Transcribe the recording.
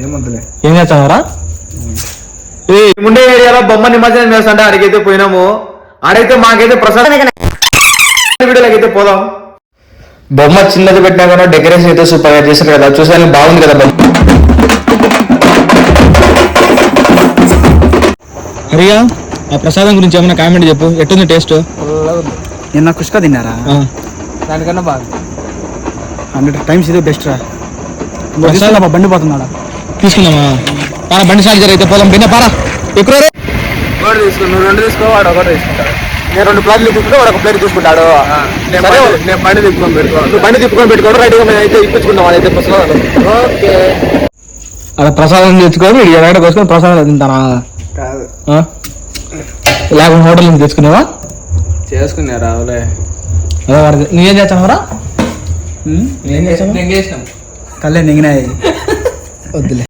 ఏం చేస్తావరా? ముండే ఏరియాలో బొమ్మ నిమజ్జనం చేస్తుంటే ఆడికైతే పోయినాము. ఆడైతే మాకైతే ప్రసాదం వీడియోలకైతే పోదాం. బొమ్మ చిన్నది పెట్టినా కూడా డెకరేషన్ అయితే సూపర్ గా చేశారు కదా, చూసానికి బాగుంది కదా బొమ్మ. హరియా, ఆ ప్రసాదం గురించి ఏమైనా కామెంట్ చెప్పు, ఎట్టుంది టేస్ట్? నిన్న కుష్క తిన్నారా? దానికన్నా బాగుంది. 100 times ఇదే బెస్ట్ రా. బండి పోతున్నాడా? తీసుకుందామా? పారా బండి సార్ అయితే పోదాం. బిన్న పారా ఎక్కువ తీసుకో, నువ్వు 2 తీసుకో, వాడు ఒకటి తీసుకుంటాడు. నేను 2 ప్లేట్లు తీసుకుంటే వాడు 1 ప్లేట్ తీసుకుంటాడు. నేను బండి తిప్పుకొని పెట్టుకోవాలి. నువ్వు బండి తిప్పుకొని పెట్టుకోవడం రైట్ గా అయితే ఇప్పించుకుందాం. అదైతే ఓకే. అలా ప్రసాదం తెచ్చుకొని ఎక్కడ కోసుకొని ప్రసాదం తింటానా? కాదు, లేకుండా హోటల్ నుంచి తెచ్చుకునేవా? చేసుకున్నారా? అవులే. అదే వాడికి నువ్వేం చేస్తానవరా? ఏం చేసాను? కళ్ళే నింగినాయి. వద్దులే.